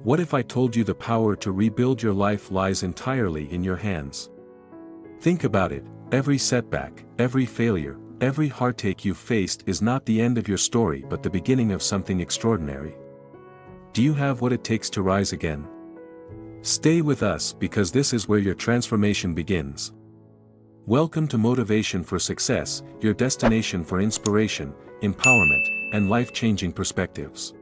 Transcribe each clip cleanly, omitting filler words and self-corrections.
What if I told you the power to rebuild your life lies entirely in your hands? Think about it, every setback, every failure, every heartache you've faced is not the end of your story but the beginning of something extraordinary. Do you have what it takes to rise again? Stay with us because this is where your transformation begins. Welcome to Motivation for Success, your destination for inspiration, empowerment, and life-changing perspectives.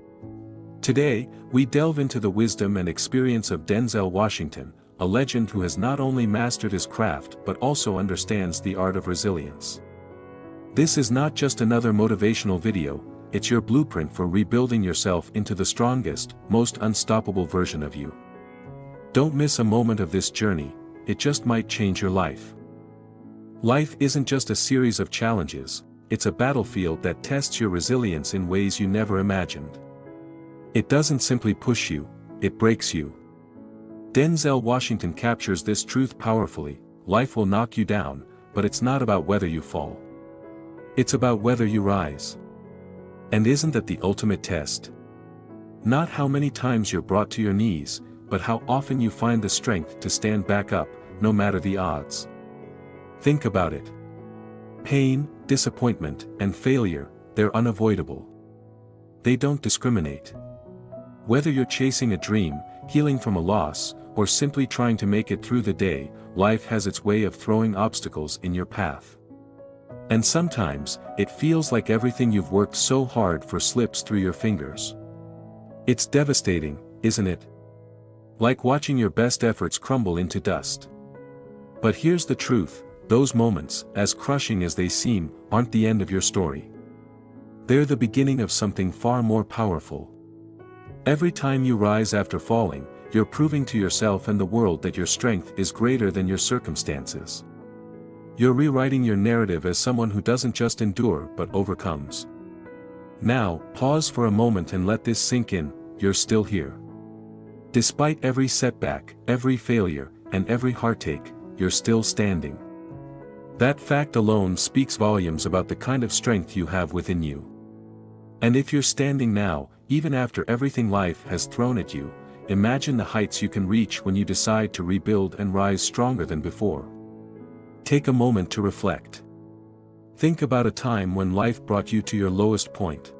Today, we delve into the wisdom and experience of Denzel Washington, a legend who has not only mastered his craft but also understands the art of resilience. This is not just another motivational video, it's your blueprint for rebuilding yourself into the strongest, most unstoppable version of you. Don't miss a moment of this journey, it just might change your life. Life isn't just a series of challenges, it's a battlefield that tests your resilience in ways you never imagined. It doesn't simply push you, it breaks you. Denzel Washington captures this truth powerfully: life will knock you down, but it's not about whether you fall. It's about whether you rise. And isn't that the ultimate test? Not how many times you're brought to your knees, but how often you find the strength to stand back up, no matter the odds. Think about it. Pain, disappointment, and failure, they're unavoidable. They don't discriminate. Whether you're chasing a dream, healing from a loss, or simply trying to make it through the day, life has its way of throwing obstacles in your path. And sometimes, it feels like everything you've worked so hard for slips through your fingers. It's devastating, isn't it? Like watching your best efforts crumble into dust. But here's the truth, those moments, as crushing as they seem, aren't the end of your story. They're the beginning of something far more powerful. Every time you rise after falling, you're proving to yourself and the world that your strength is greater than your circumstances. You're rewriting your narrative as someone who doesn't just endure but overcomes. Now, pause for a moment and let this sink in, you're still here. Despite every setback, every failure, and every heartache, you're still standing. That fact alone speaks volumes about the kind of strength you have within you. And if you're standing now, even after everything life has thrown at you, imagine the heights you can reach when you decide to rebuild and rise stronger than before. Take a moment to reflect. Think about a time when life brought you to your lowest point.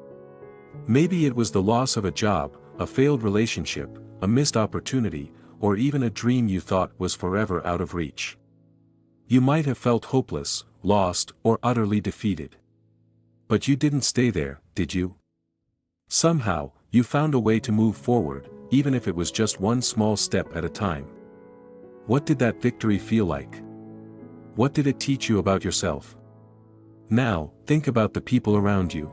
Maybe it was the loss of a job, a failed relationship, a missed opportunity, or even a dream you thought was forever out of reach. You might have felt hopeless, lost, or utterly defeated. But you didn't stay there, did you? Somehow, you found a way to move forward, even if it was just one small step at a time. What did that victory feel like? What did it teach you about yourself? Now, think about the people around you.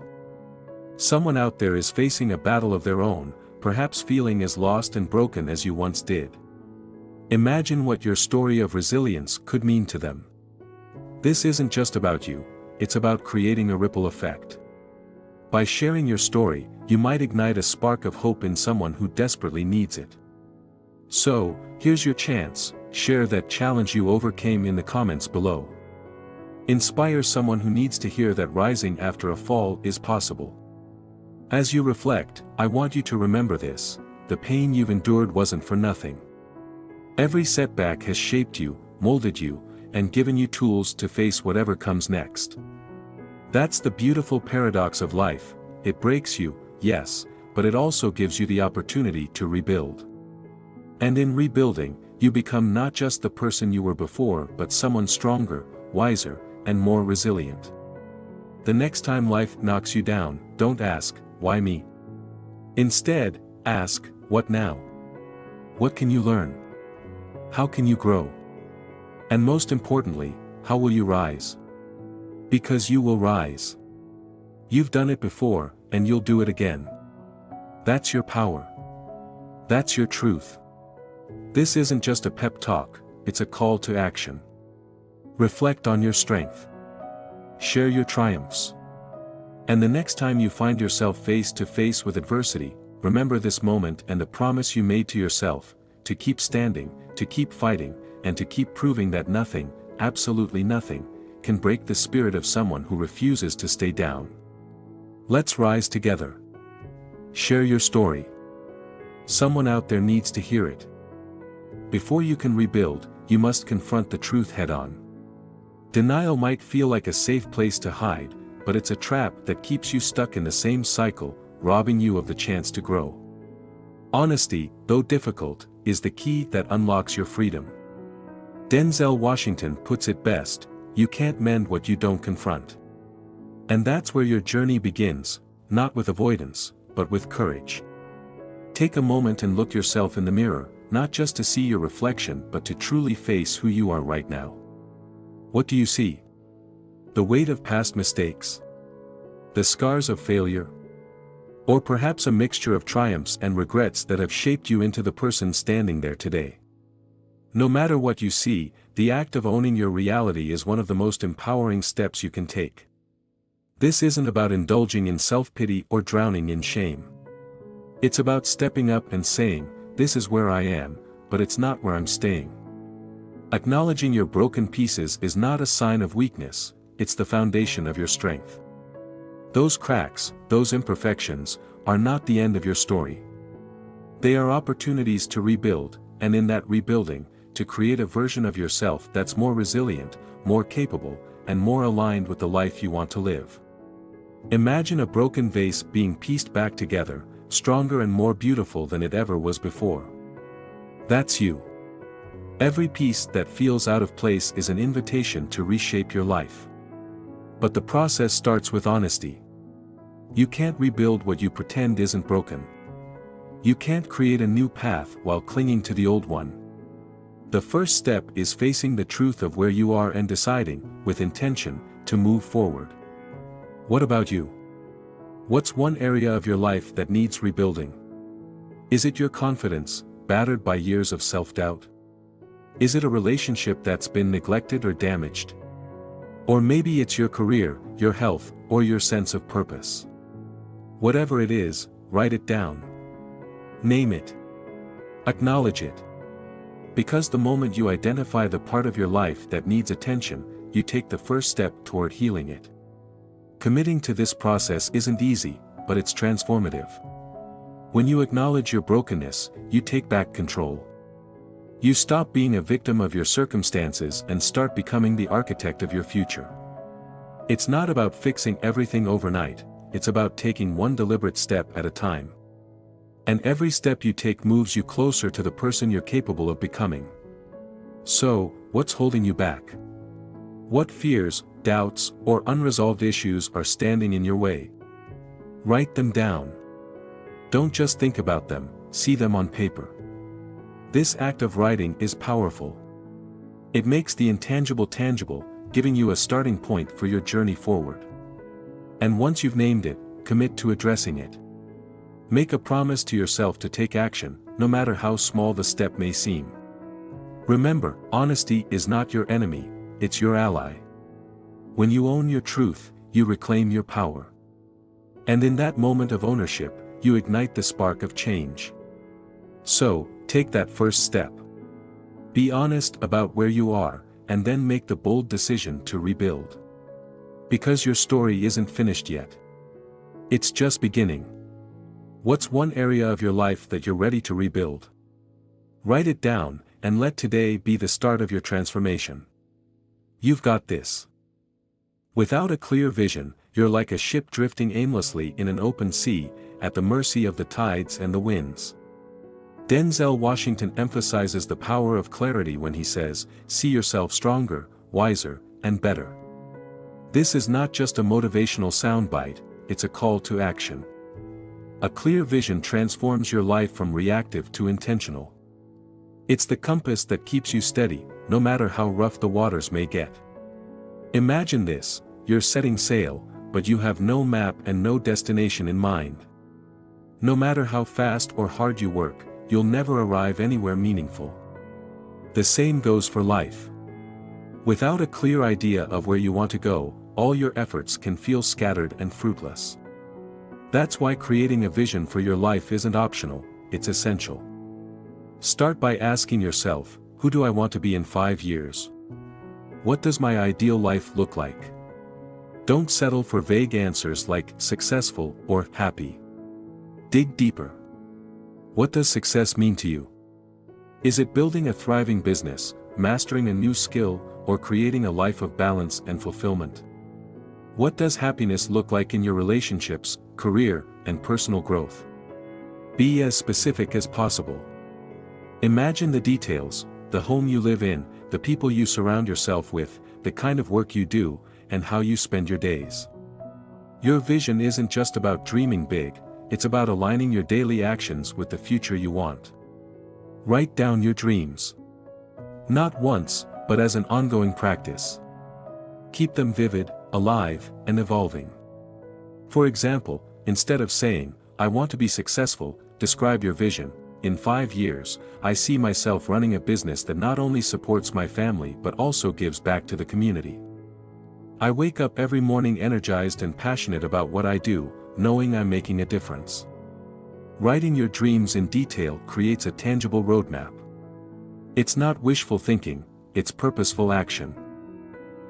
Someone out there is facing a battle of their own, perhaps feeling as lost and broken as you once did. Imagine what your story of resilience could mean to them. This isn't just about you, it's about creating a ripple effect. By sharing your story, you might ignite a spark of hope in someone who desperately needs it. So, here's your chance, share that challenge you overcame in the comments below. Inspire someone who needs to hear that rising after a fall is possible. As you reflect, I want you to remember this: the pain you've endured wasn't for nothing. Every setback has shaped you, molded you, and given you tools to face whatever comes next. That's the beautiful paradox of life: it breaks you, yes, but it also gives you the opportunity to rebuild. And in rebuilding, you become not just the person you were before but someone stronger, wiser, and more resilient. The next time life knocks you down, don't ask, "Why me?" Instead, ask, "What now? What can you learn? How can you grow? And most importantly, how will you rise?" Because you will rise. You've done it before, and you'll do it again. That's your power. That's your truth. This isn't just a pep talk, it's a call to action. Reflect on your strength. Share your triumphs. And the next time you find yourself face to face with adversity, remember this moment and the promise you made to yourself: to keep standing, to keep fighting, and to keep proving that nothing, absolutely nothing, can break the spirit of someone who refuses to stay down. Let's rise together. Share your story. Someone out there needs to hear it. Before you can rebuild, you must confront the truth head-on. Denial might feel like a safe place to hide, but it's a trap that keeps you stuck in the same cycle, robbing you of the chance to grow. Honesty, though difficult, is the key that unlocks your freedom. Denzel Washington puts it best, you can't mend what you don't confront. And that's where your journey begins, not with avoidance, but with courage. Take a moment and look yourself in the mirror, not just to see your reflection but to truly face who you are right now. What do you see? The weight of past mistakes? The scars of failure? Or perhaps a mixture of triumphs and regrets that have shaped you into the person standing there today? No matter what you see, the act of owning your reality is one of the most empowering steps you can take. This isn't about indulging in self-pity or drowning in shame. It's about stepping up and saying, "This is where I am, but it's not where I'm staying." Acknowledging your broken pieces is not a sign of weakness, it's the foundation of your strength. Those cracks, those imperfections, are not the end of your story. They are opportunities to rebuild, and in that rebuilding, to create a version of yourself that's more resilient, more capable, and more aligned with the life you want to live. Imagine a broken vase being pieced back together, stronger and more beautiful than it ever was before. That's you. Every piece that feels out of place is an invitation to reshape your life. But the process starts with honesty. You can't rebuild what you pretend isn't broken. You can't create a new path while clinging to the old one. The first step is facing the truth of where you are and deciding, with intention, to move forward. What about you? What's one area of your life that needs rebuilding? Is it your confidence, battered by years of self-doubt? Is it a relationship that's been neglected or damaged? Or maybe it's your career, your health, or your sense of purpose. Whatever it is, write it down. Name it. Acknowledge it. Because the moment you identify the part of your life that needs attention, you take the first step toward healing it. Committing to this process isn't easy, but it's transformative. When you acknowledge your brokenness, you take back control. You stop being a victim of your circumstances and start becoming the architect of your future. It's not about fixing everything overnight, it's about taking one deliberate step at a time. And every step you take moves you closer to the person you're capable of becoming. So, what's holding you back? What fears, doubts, or unresolved issues are standing in your way? Write them down. Don't just think about them, see them on paper. This act of writing is powerful. It makes the intangible tangible, giving you a starting point for your journey forward. And once you've named it, commit to addressing it. Make a promise to yourself to take action, no matter how small the step may seem. Remember, honesty is not your enemy, it's your ally. When you own your truth, you reclaim your power. And in that moment of ownership, you ignite the spark of change. So, take that first step. Be honest about where you are, and then make the bold decision to rebuild. Because your story isn't finished yet. It's just beginning. What's one area of your life that you're ready to rebuild? Write it down, and let today be the start of your transformation. You've got this. Without a clear vision, you're like a ship drifting aimlessly in an open sea, at the mercy of the tides and the winds. Denzel Washington emphasizes the power of clarity when he says, "See yourself stronger, wiser, and better." This is not just a motivational soundbite, it's a call to action. A clear vision transforms your life from reactive to intentional. It's the compass that keeps you steady, no matter how rough the waters may get. Imagine this, you're setting sail, but you have no map and no destination in mind. No matter how fast or hard you work, you'll never arrive anywhere meaningful. The same goes for life. Without a clear idea of where you want to go, all your efforts can feel scattered and fruitless. That's why creating a vision for your life isn't optional, it's essential. Start by asking yourself, who do I want to be in 5 years? What does my ideal life look like? Don't settle for vague answers like successful or happy. Dig deeper. What does success mean to you? Is it building a thriving business, mastering a new skill, or creating a life of balance and fulfillment? What does happiness look like in your relationships, career, and personal growth? Be as specific as possible. Imagine the details: the home you live in, the people you surround yourself with, the kind of work you do, and how you spend your days. Your vision isn't just about dreaming big, it's about aligning your daily actions with the future you want. Write down your dreams. Not once, but as an ongoing practice. Keep them vivid, alive, and evolving. For example, instead of saying, "I want to be successful," describe your vision. In 5 years, I see myself running a business that not only supports my family but also gives back to the community. I wake up every morning energized and passionate about what I do, knowing I'm making a difference. Writing your dreams in detail creates a tangible roadmap. It's not wishful thinking, it's purposeful action.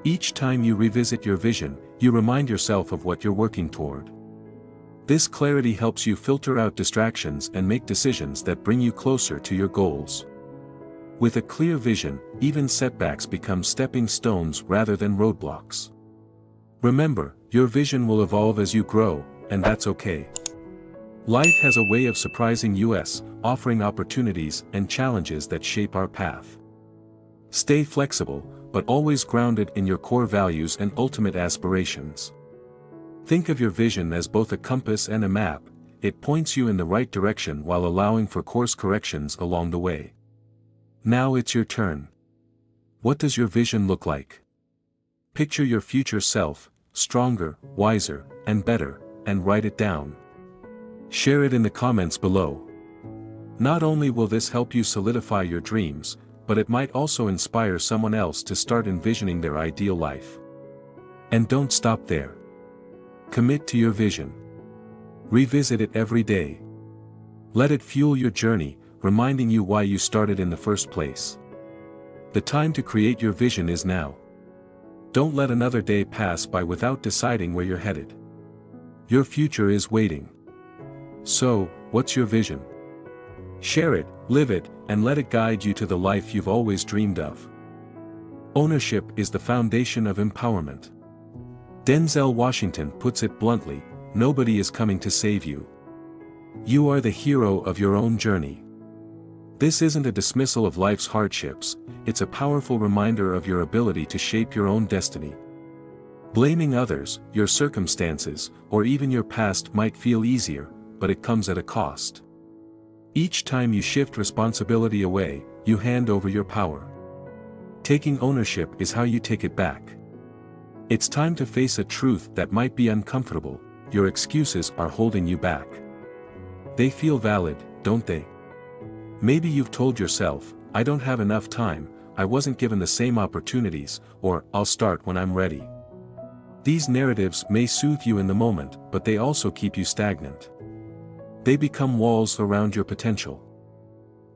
Each time you revisit your vision, you remind yourself of what you're working toward. This clarity helps you filter out distractions and make decisions that bring you closer to your goals. With a clear vision, even setbacks become stepping stones rather than roadblocks. Remember, your vision will evolve as you grow, and that's okay. Life has a way of surprising us, offering opportunities and challenges that shape our path. Stay flexible, but always grounded in your core values and ultimate aspirations. Think of your vision as both a compass and a map. It points you in the right direction while allowing for course corrections along the way. Now it's your turn. What does your vision look like? Picture your future self, stronger, wiser, and better, and write it down. Share it in the comments below. Not only will this help you solidify your dreams, but it might also inspire someone else to start envisioning their ideal life. And don't stop there. Commit to your vision. Revisit it every day. Let it fuel your journey, reminding you why you started in the first place. The time to create your vision is now. Don't let another day pass by without deciding where you're headed. Your future is waiting. So, what's your vision? Share it, live it, and let it guide you to the life you've always dreamed of. Ownership is the foundation of empowerment. Denzel Washington puts it bluntly, nobody is coming to save you. You are the hero of your own journey. This isn't a dismissal of life's hardships, it's a powerful reminder of your ability to shape your own destiny. Blaming others, your circumstances, or even your past might feel easier, but it comes at a cost. Each time you shift responsibility away, you hand over your power. Taking ownership is how you take it back. It's time to face a truth that might be uncomfortable: your excuses are holding you back. They feel valid, don't they? Maybe you've told yourself, "I don't have enough time, I wasn't given the same opportunities," or "I'll start when I'm ready." These narratives may soothe you in the moment, but they also keep you stagnant. They become walls around your potential.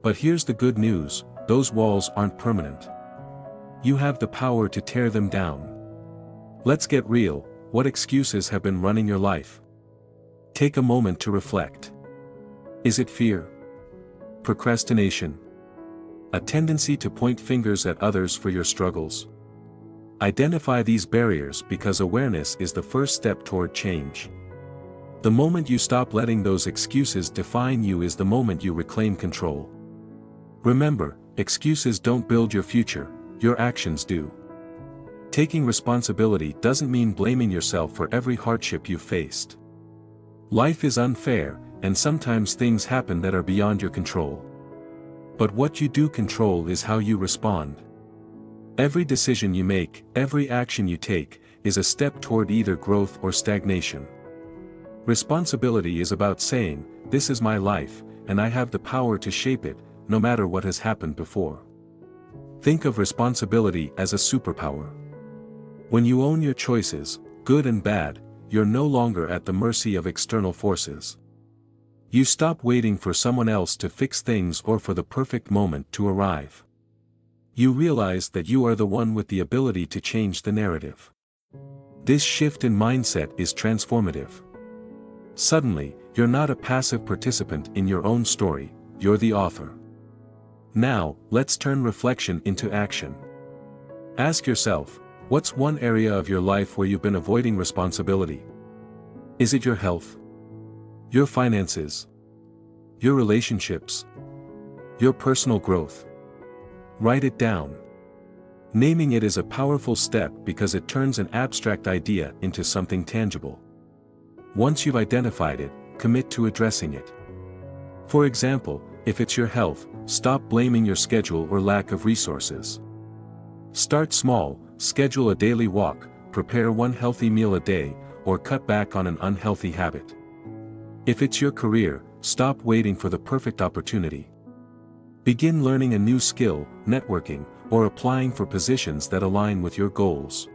But here's the good news: those walls aren't permanent. You have the power to tear them down. Let's get real. What excuses have been running your life? Take a moment to reflect. Is it fear? Procrastination? A tendency to point fingers at others for your struggles? Identify these barriers, because awareness is the first step toward change. The moment you stop letting those excuses define you is the moment you reclaim control. Remember, excuses don't build your future, your actions do. Taking responsibility doesn't mean blaming yourself for every hardship you've faced. Life is unfair, and sometimes things happen that are beyond your control. But what you do control is how you respond. Every decision you make, every action you take, is a step toward either growth or stagnation. Responsibility is about saying, "This is my life, and I have the power to shape it, no matter what has happened before." Think of responsibility as a superpower. When you own your choices, good and bad, you're no longer at the mercy of external forces. You stop waiting for someone else to fix things or for the perfect moment to arrive. You realize that you are the one with the ability to change the narrative. This shift in mindset is transformative. Suddenly, you're not a passive participant in your own story, you're the author. Now, let's turn reflection into action. Ask yourself, what's one area of your life where you've been avoiding responsibility? Is it your health? Your finances? Your relationships? Your personal growth? Write it down. Naming it is a powerful step because it turns an abstract idea into something tangible. Once you've identified it, commit to addressing it. For example, if it's your health, stop blaming your schedule or lack of resources. Start small, schedule a daily walk, prepare one healthy meal a day, or cut back on an unhealthy habit. If it's your career, stop waiting for the perfect opportunity. Begin learning a new skill, networking, or applying for positions that align with your goals.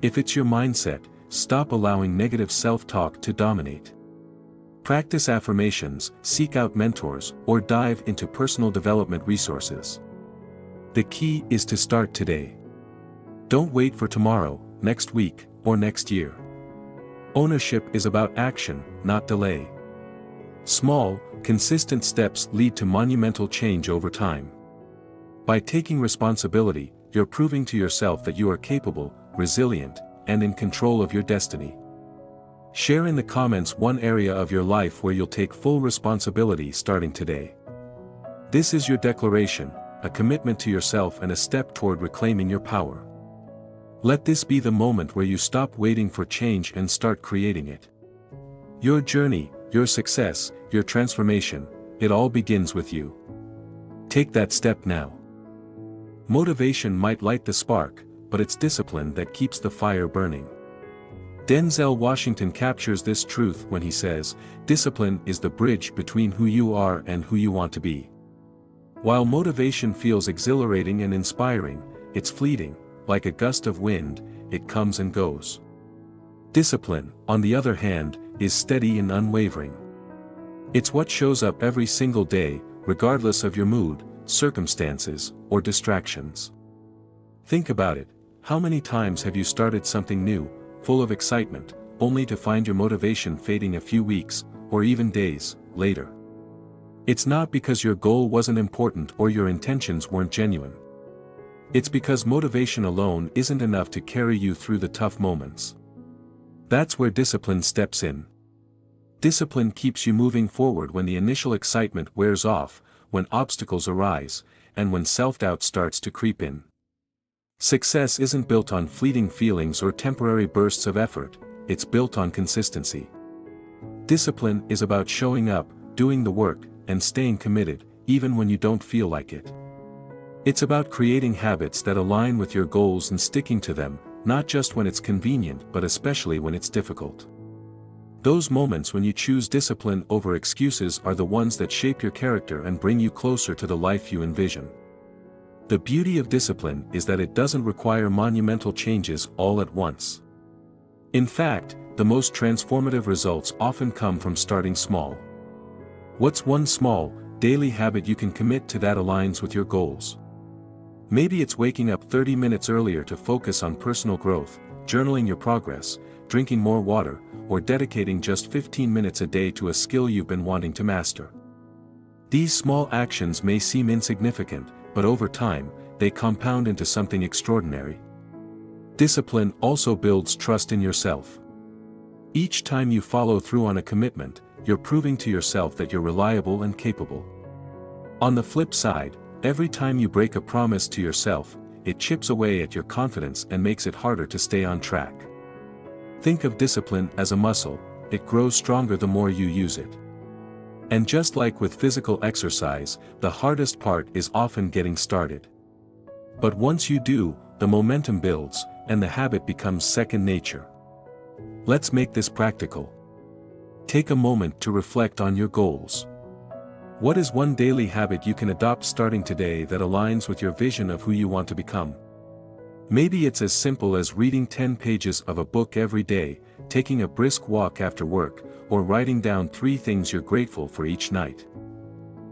If it's your mindset, stop allowing negative self-talk to dominate. Practice affirmations, seek out mentors, or dive into personal development resources. The key is to start today. Don't wait for tomorrow, next week, or next year. Ownership is about action, not delay. Small, consistent steps lead to monumental change over time. By taking responsibility, you're proving to yourself that you are capable, resilient, and in control of your destiny. Share in the comments one area of your life where you'll take full responsibility starting today. This is your declaration, a commitment to yourself and a step toward reclaiming your power. Let this be the moment where you stop waiting for change and start creating it. Your journey, your success, your transformation, it all begins with you. Take that step now. Motivation might light the spark, but it's discipline that keeps the fire burning. Denzel Washington captures this truth when he says, "Discipline is the bridge between who you are and who you want to be." While motivation feels exhilarating and inspiring, it's fleeting, like a gust of wind, it comes and goes. Discipline, on the other hand, is steady and unwavering. It's what shows up every single day, regardless of your mood, circumstances, or distractions. Think about it, how many times have you started something new, full of excitement, only to find your motivation fading a few weeks, or even days, later? It's not because your goal wasn't important or your intentions weren't genuine. It's because motivation alone isn't enough to carry you through the tough moments. That's where discipline steps in. Discipline keeps you moving forward when the initial excitement wears off, when obstacles arise, and when self-doubt starts to creep in. Success isn't built on fleeting feelings or temporary bursts of effort, it's built on consistency. Discipline is about showing up, doing the work, and staying committed, even when you don't feel like it. It's about creating habits that align with your goals and sticking to them, not just when it's convenient but especially when it's difficult. Those moments when you choose discipline over excuses are the ones that shape your character and bring you closer to the life you envision. The beauty of discipline is that it doesn't require monumental changes all at once. In fact, the most transformative results often come from starting small. What's one small, daily habit you can commit to that aligns with your goals? Maybe it's waking up 30 minutes earlier to focus on personal growth, journaling your progress, drinking more water, or dedicating just 15 minutes a day to a skill you've been wanting to master. These small actions may seem insignificant, but over time, they compound into something extraordinary. Discipline also builds trust in yourself. Each time you follow through on a commitment, you're proving to yourself that you're reliable and capable. On the flip side, every time you break a promise to yourself, it chips away at your confidence and makes it harder to stay on track. Think of discipline as a muscle, it grows stronger the more you use it. And just like with physical exercise, the hardest part is often getting started. But once you do, the momentum builds, and the habit becomes second nature. Let's make this practical. Take a moment to reflect on your goals. What is one daily habit you can adopt starting today that aligns with your vision of who you want to become? Maybe it's as simple as reading 10 pages of a book every day, taking a brisk walk after work, or writing down 3 things you're grateful for each night.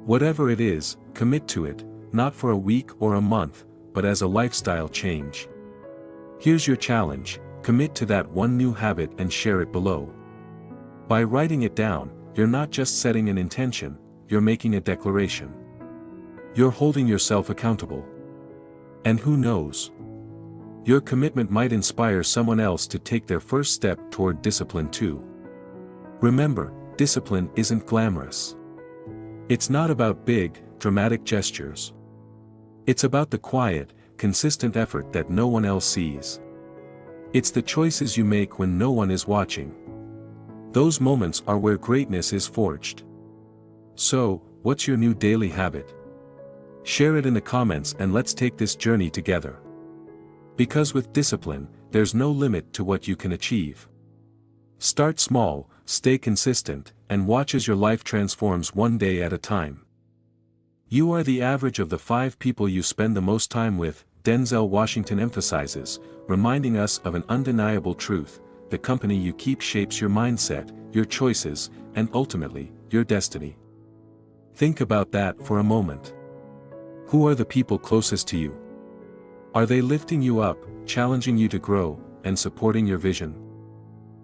Whatever it is, commit to it, not for a week or a month, but as a lifestyle change. Here's your challenge, commit to that one new habit and share it below. By writing it down, you're not just setting an intention, you're making a declaration. You're holding yourself accountable. And who knows? Your commitment might inspire someone else to take their first step toward discipline too. Remember, discipline isn't glamorous. It's not about big, dramatic gestures. It's about the quiet, consistent effort that no one else sees. It's the choices you make when no one is watching. Those moments are where greatness is forged. So, what's your new daily habit? Share it in the comments and let's take this journey together. Because with discipline, there's no limit to what you can achieve. Start small, stay consistent, and watch as your life transforms one day at a time. You are the average of the 5 people you spend the most time with, Denzel Washington emphasizes, reminding us of an undeniable truth: the company you keep shapes your mindset, your choices, and ultimately, your destiny. Think about that for a moment. Who are the people closest to you? Are they lifting you up, challenging you to grow, and supporting your vision?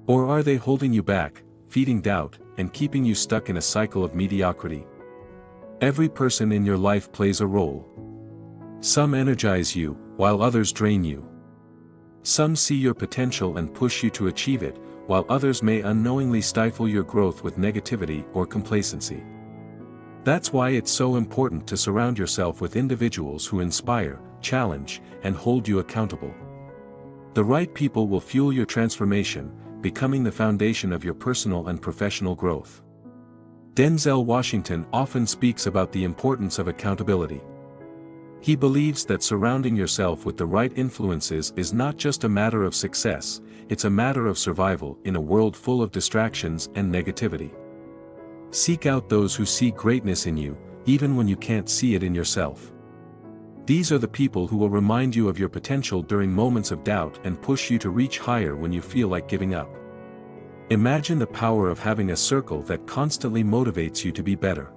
Or are they holding you back, feeding doubt, and keeping you stuck in a cycle of mediocrity? Every person in your life plays a role. Some energize you, while others drain you. Some see your potential and push you to achieve it, while others may unknowingly stifle your growth with negativity or complacency. That's why it's so important to surround yourself with individuals who inspire, challenge, and hold you accountable. The right people will fuel your transformation, becoming the foundation of your personal and professional growth. Denzel Washington often speaks about the importance of accountability. He believes that surrounding yourself with the right influences is not just a matter of success, it's a matter of survival in a world full of distractions and negativity. Seek out those who see greatness in you, even when you can't see it in yourself. These are the people who will remind you of your potential during moments of doubt and push you to reach higher when you feel like giving up. Imagine the power of having a circle that constantly motivates you to be better.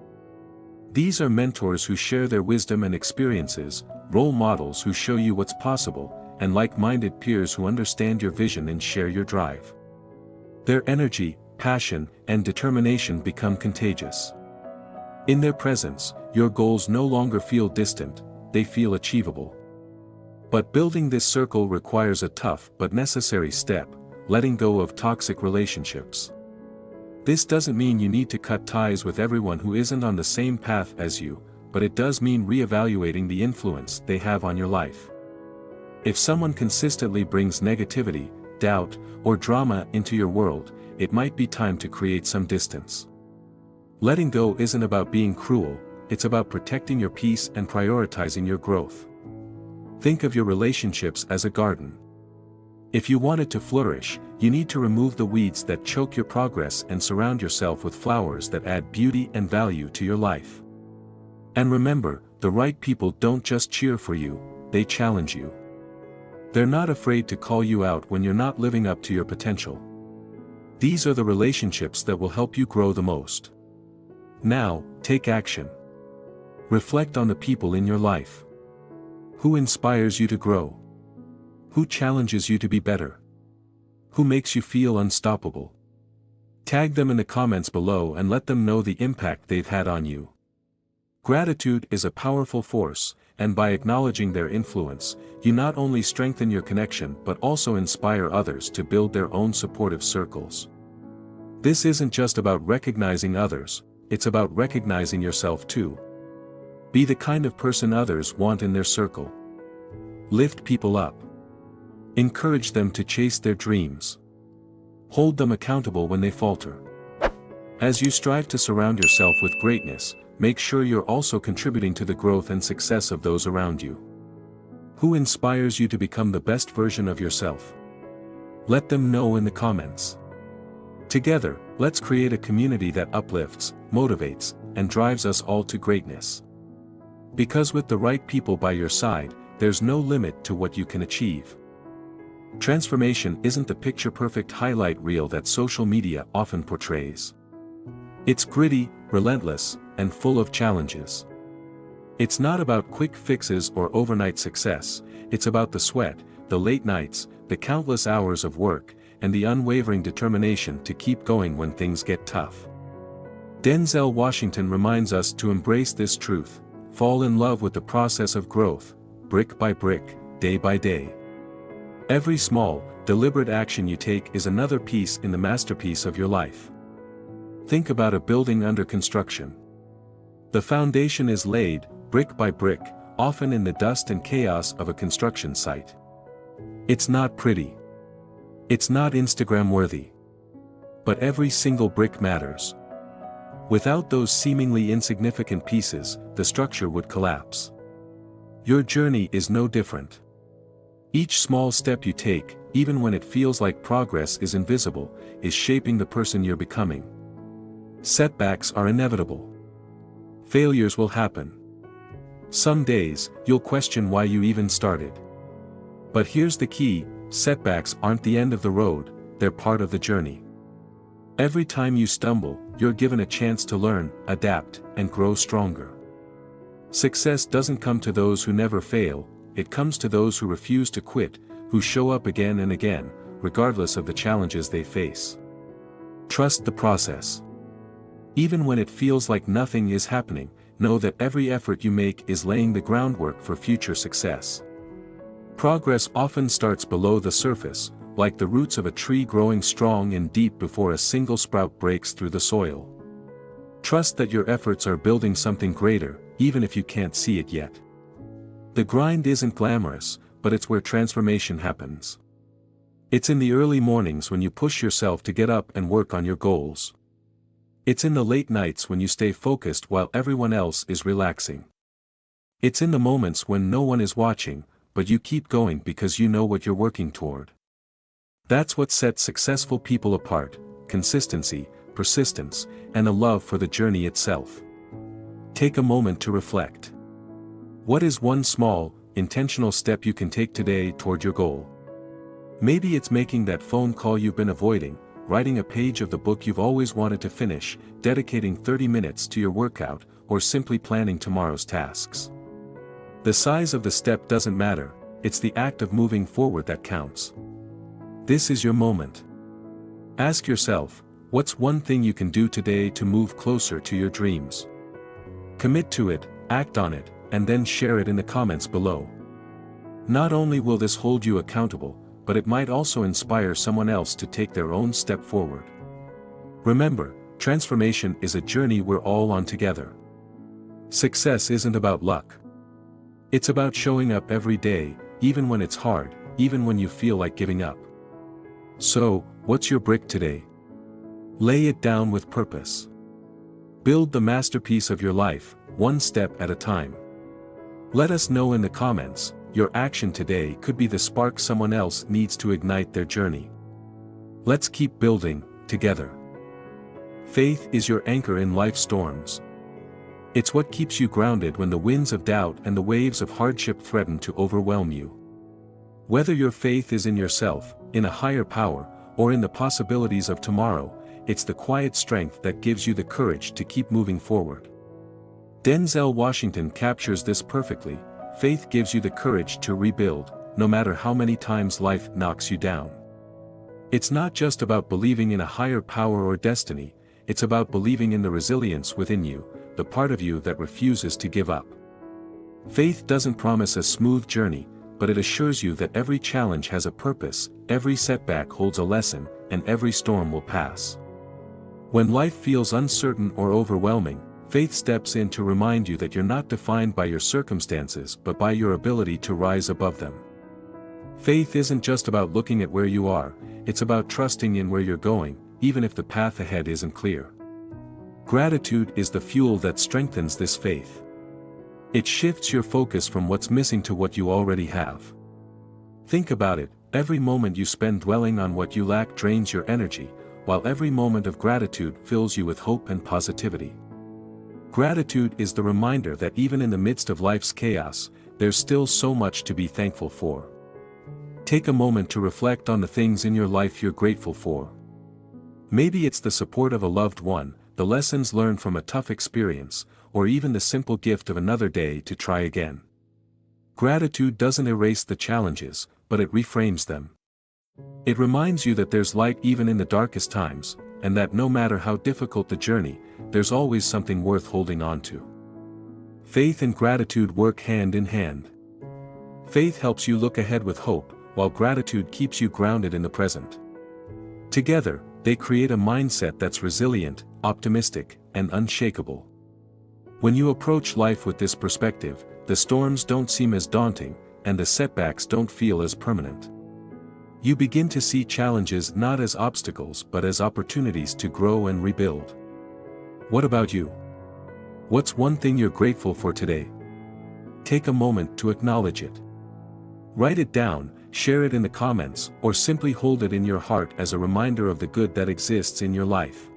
These are mentors who share their wisdom and experiences, role models who show you what's possible, and like-minded peers who understand your vision and share your drive. Their energy, passion, and determination become contagious. In their presence, your goals no longer feel distant, they feel achievable. But building this circle requires a tough but necessary step: letting go of toxic relationships. This doesn't mean you need to cut ties with everyone who isn't on the same path as you, but it does mean reevaluating the influence they have on your life. If someone consistently brings negativity, doubt, or drama into your world, it might be time to create some distance. Letting go isn't about being cruel, it's about protecting your peace and prioritizing your growth. Think of your relationships as a garden. If you want it to flourish, you need to remove the weeds that choke your progress and surround yourself with flowers that add beauty and value to your life. And remember, the right people don't just cheer for you, they challenge you. They're not afraid to call you out when you're not living up to your potential. These are the relationships that will help you grow the most. Now, take action. Reflect on the people in your life. Who inspires you to grow? Who challenges you to be better? Who makes you feel unstoppable? Tag them in the comments below and let them know the impact they've had on you. Gratitude is a powerful force, and by acknowledging their influence, you not only strengthen your connection but also inspire others to build their own supportive circles. This isn't just about recognizing others, it's about recognizing yourself too. Be the kind of person others want in their circle. Lift people up. Encourage them to chase their dreams. Hold them accountable when they falter. As you strive to surround yourself with greatness, make sure you're also contributing to the growth and success of those around you. Who inspires you to become the best version of yourself? Let them know in the comments. Together, let's create a community that uplifts, motivates, and drives us all to greatness. Because with the right people by your side, there's no limit to what you can achieve. Transformation isn't the picture-perfect highlight reel that social media often portrays. It's gritty, relentless, and full of challenges. It's not about quick fixes or overnight success, it's about the sweat, the late nights, the countless hours of work, and the unwavering determination to keep going when things get tough. Denzel Washington reminds us to embrace this truth, fall in love with the process of growth, brick by brick, day by day. Every small, deliberate action you take is another piece in the masterpiece of your life. Think about a building under construction. The foundation is laid, brick by brick, often in the dust and chaos of a construction site. It's not pretty. It's not Instagram-worthy. But every single brick matters. Without those seemingly insignificant pieces, the structure would collapse. Your journey is no different. Each small step you take, even when it feels like progress is invisible, is shaping the person you're becoming. Setbacks are inevitable. Failures will happen. Some days, you'll question why you even started. But here's the key: setbacks aren't the end of the road, they're part of the journey. Every time you stumble, you're given a chance to learn, adapt, and grow stronger. Success doesn't come to those who never fail, it comes to those who refuse to quit, who show up again and again, regardless of the challenges they face. Trust the process. Even when it feels like nothing is happening, know that every effort you make is laying the groundwork for future success. Progress often starts below the surface, like the roots of a tree growing strong and deep before a single sprout breaks through the soil. Trust that your efforts are building something greater, even if you can't see it yet. The grind isn't glamorous, but it's where transformation happens. It's in the early mornings when you push yourself to get up and work on your goals. It's in the late nights when you stay focused while everyone else is relaxing. It's in the moments when no one is watching, but you keep going because you know what you're working toward. That's what sets successful people apart: consistency, persistence, and a love for the journey itself. Take a moment to reflect. What is one small, intentional step you can take today toward your goal? Maybe it's making that phone call you've been avoiding, writing a page of the book you've always wanted to finish, dedicating 30 minutes to your workout, or simply planning tomorrow's tasks. The size of the step doesn't matter, it's the act of moving forward that counts. This is your moment. Ask yourself, what's one thing you can do today to move closer to your dreams? Commit to it, act on it, and then share it in the comments below. Not only will this hold you accountable, but it might also inspire someone else to take their own step forward. Remember, transformation is a journey we're all on together. Success isn't about luck. It's about showing up every day, even when it's hard, even when you feel like giving up. So, what's your brick today? Lay it down with purpose. Build the masterpiece of your life, one step at a time. Let us know in the comments. Your action today could be the spark someone else needs to ignite their journey. Let's keep building, together. Faith is your anchor in life's storms. It's what keeps you grounded when the winds of doubt and the waves of hardship threaten to overwhelm you. Whether your faith is in yourself, in a higher power, or in the possibilities of tomorrow, it's the quiet strength that gives you the courage to keep moving forward. Denzel Washington captures this perfectly. Faith gives you the courage to rebuild, no matter how many times life knocks you down. It's not just about believing in a higher power or destiny, it's about believing in the resilience within you, the part of you that refuses to give up. Faith doesn't promise a smooth journey, but it assures you that every challenge has a purpose, every setback holds a lesson, and every storm will pass. When life feels uncertain or overwhelming, faith steps in to remind you that you're not defined by your circumstances but by your ability to rise above them. Faith isn't just about looking at where you are, it's about trusting in where you're going, even if the path ahead isn't clear. Gratitude is the fuel that strengthens this faith. It shifts your focus from what's missing to what you already have. Think about it, every moment you spend dwelling on what you lack drains your energy, while every moment of gratitude fills you with hope and positivity. Gratitude is the reminder that even in the midst of life's chaos, there's still so much to be thankful for. Take a moment to reflect on the things in your life you're grateful for. Maybe it's the support of a loved one, the lessons learned from a tough experience, or even the simple gift of another day to try again. Gratitude doesn't erase the challenges, but it reframes them. It reminds you that there's light even in the darkest times, and that no matter how difficult the journey, there's always something worth holding on to. Faith and gratitude work hand in hand. Faith helps you look ahead with hope, while gratitude keeps you grounded in the present. Together, they create a mindset that's resilient, optimistic, and unshakable. When you approach life with this perspective, the storms don't seem as daunting, and the setbacks don't feel as permanent. You begin to see challenges not as obstacles but as opportunities to grow and rebuild. What about you? What's one thing you're grateful for today? Take a moment to acknowledge it. Write it down, share it in the comments, or simply hold it in your heart as a reminder of the good that exists in your life.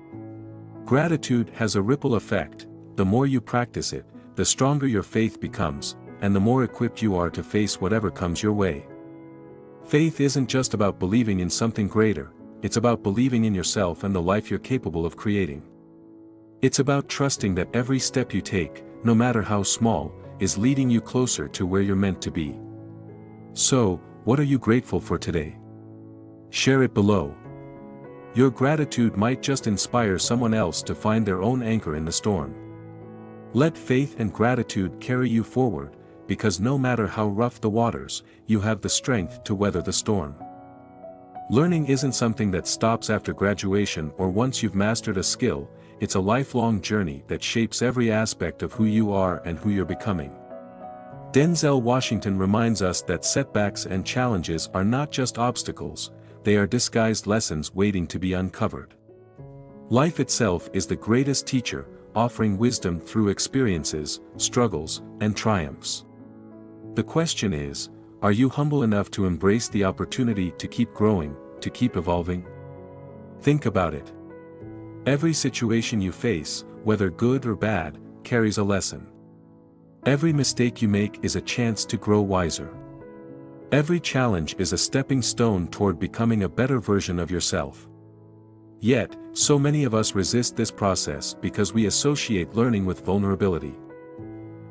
Gratitude has a ripple effect. The more you practice it, the stronger your faith becomes, and the more equipped you are to face whatever comes your way. Faith isn't just about believing in something greater, it's about believing in yourself and the life you're capable of creating. It's about trusting that every step you take, no matter how small, is leading you closer to where you're meant to be. So, what are you grateful for today? Share it below. Your gratitude might just inspire someone else to find their own anchor in the storm. Let faith and gratitude carry you forward, because no matter how rough the waters, you have the strength to weather the storm. Learning isn't something that stops after graduation or once you've mastered a skill, it's a lifelong journey that shapes every aspect of who you are and who you're becoming. Denzel Washington reminds us that setbacks and challenges are not just obstacles, they are disguised lessons waiting to be uncovered. Life itself is the greatest teacher, offering wisdom through experiences, struggles, and triumphs. The question is, are you humble enough to embrace the opportunity to keep growing, to keep evolving? Think about it. Every situation you face, whether good or bad, carries a lesson. Every mistake you make is a chance to grow wiser. Every challenge is a stepping stone toward becoming a better version of yourself. Yet, so many of us resist this process because we associate learning with vulnerability.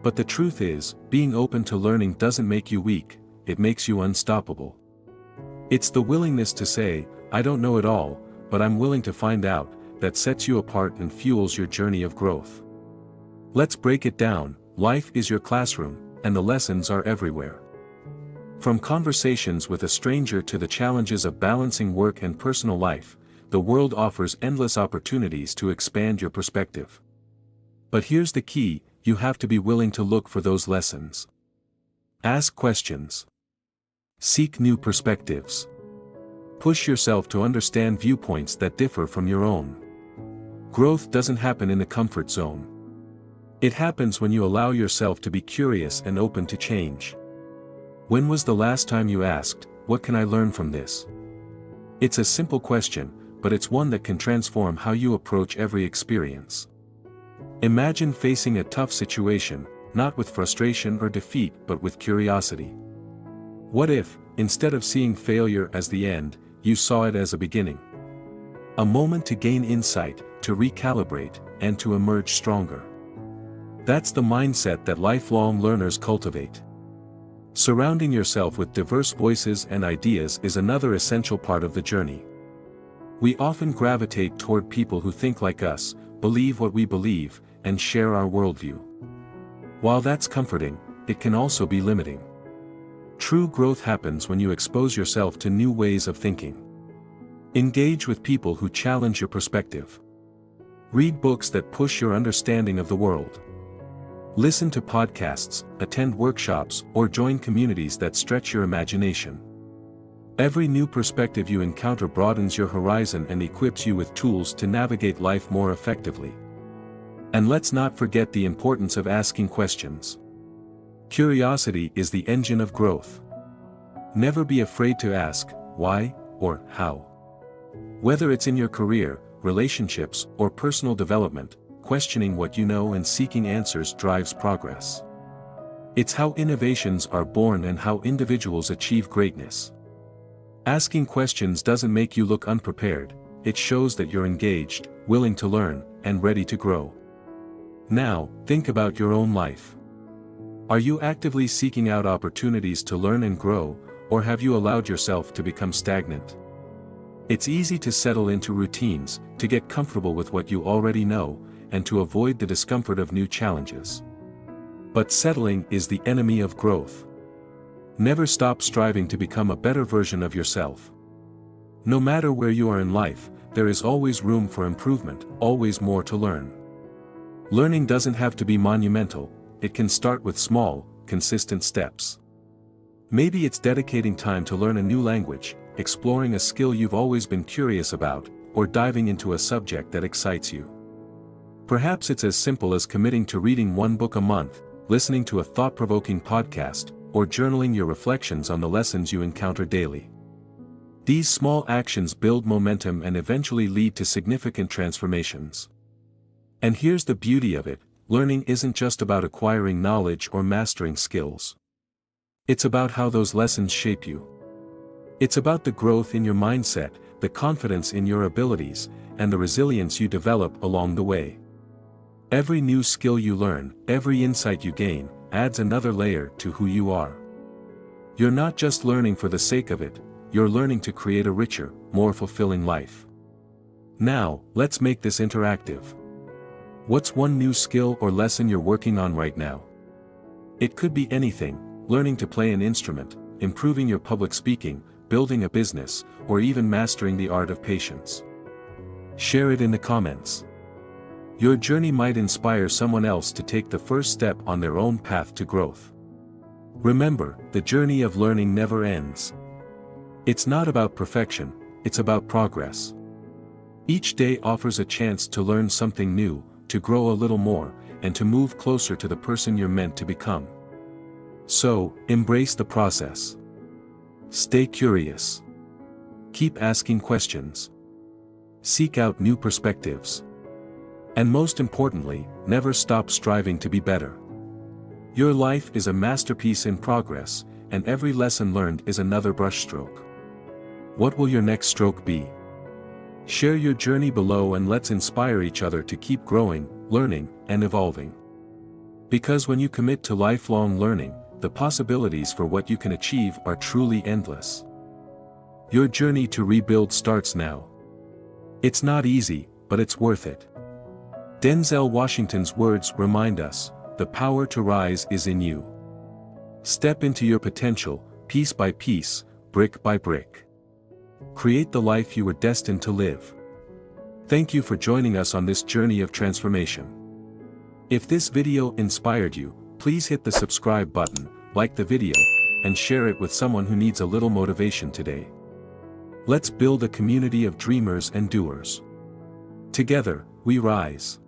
But the truth is, being open to learning doesn't make you weak, it makes you unstoppable. It's the willingness to say, I don't know it all, but I'm willing to find out, that sets you apart and fuels your journey of growth. Let's break it down. Life is your classroom, and the lessons are everywhere. From conversations with a stranger to the challenges of balancing work and personal life, the world offers endless opportunities to expand your perspective. But here's the key, you have to be willing to look for those lessons. Ask questions. Seek new perspectives. Push yourself to understand viewpoints that differ from your own. Growth doesn't happen in the comfort zone. It happens when you allow yourself to be curious and open to change. When was the last time you asked, what can I learn from this? It's a simple question, but it's one that can transform how you approach every experience. Imagine facing a tough situation, not with frustration or defeat but with curiosity. What if, instead of seeing failure as the end, you saw it as a beginning? A moment to gain insight, to recalibrate, and to emerge stronger. That's the mindset that lifelong learners cultivate. Surrounding yourself with diverse voices and ideas is another essential part of the journey. We often gravitate toward people who think like us, believe what we believe, and share our worldview. While that's comforting, it can also be limiting. True growth happens when you expose yourself to new ways of thinking. Engage with people who challenge your perspective. Read books that push your understanding of the world. Listen to podcasts, attend workshops, or join communities that stretch your imagination. Every new perspective you encounter broadens your horizon and equips you with tools to navigate life more effectively. And let's not forget the importance of asking questions. Curiosity is the engine of growth. Never be afraid to ask, why, or how. Whether it's in your career, relationships, or personal development, questioning what you know and seeking answers drives progress. It's how innovations are born and how individuals achieve greatness. Asking questions doesn't make you look unprepared, it shows that you're engaged, willing to learn, and ready to grow. Now, think about your own life. Are you actively seeking out opportunities to learn and grow, or have you allowed yourself to become stagnant? It's easy to settle into routines, to get comfortable with what you already know, and to avoid the discomfort of new challenges. But settling is the enemy of growth. Never stop striving to become a better version of yourself. No matter where you are in life, there is always room for improvement, always more to learn. Learning doesn't have to be monumental, it can start with small, consistent steps. Maybe it's dedicating time to learn a new language, exploring a skill you've always been curious about, or diving into a subject that excites you. Perhaps it's as simple as committing to reading one book a month, listening to a thought-provoking podcast, or journaling your reflections on the lessons you encounter daily. These small actions build momentum and eventually lead to significant transformations. And here's the beauty of it, learning isn't just about acquiring knowledge or mastering skills. It's about how those lessons shape you. It's about the growth in your mindset, the confidence in your abilities, and the resilience you develop along the way. Every new skill you learn, every insight you gain, adds another layer to who you are. You're not just learning for the sake of it, you're learning to create a richer, more fulfilling life. Now, let's make this interactive. What's one new skill or lesson you're working on right now? It could be anything, learning to play an instrument, improving your public speaking, building a business, or even mastering the art of patience. Share it in the comments. Your journey might inspire someone else to take the first step on their own path to growth. Remember, the journey of learning never ends. It's not about perfection, it's about progress. Each day offers a chance to learn something new, to grow a little more, and to move closer to the person you're meant to become. So, embrace the process. Stay curious. Keep asking questions. Seek out new perspectives. And most importantly, never stop striving to be better. Your life is a masterpiece in progress, and every lesson learned is another brushstroke. What will your next stroke be? Share your journey below and let's inspire each other to keep growing, learning, and evolving. Because when you commit to lifelong learning, the possibilities for what you can achieve are truly endless. Your journey to rebuild starts now. It's not easy, but it's worth it. Denzel Washington's words remind us, the power to rise is in you. Step into your potential, piece by piece, brick by brick. Create the life you were destined to live. Thank you for joining us on this journey of transformation. If this video inspired you, please hit the subscribe button, like the video, and share it with someone who needs a little motivation today. Let's build a community of dreamers and doers. Together, we rise.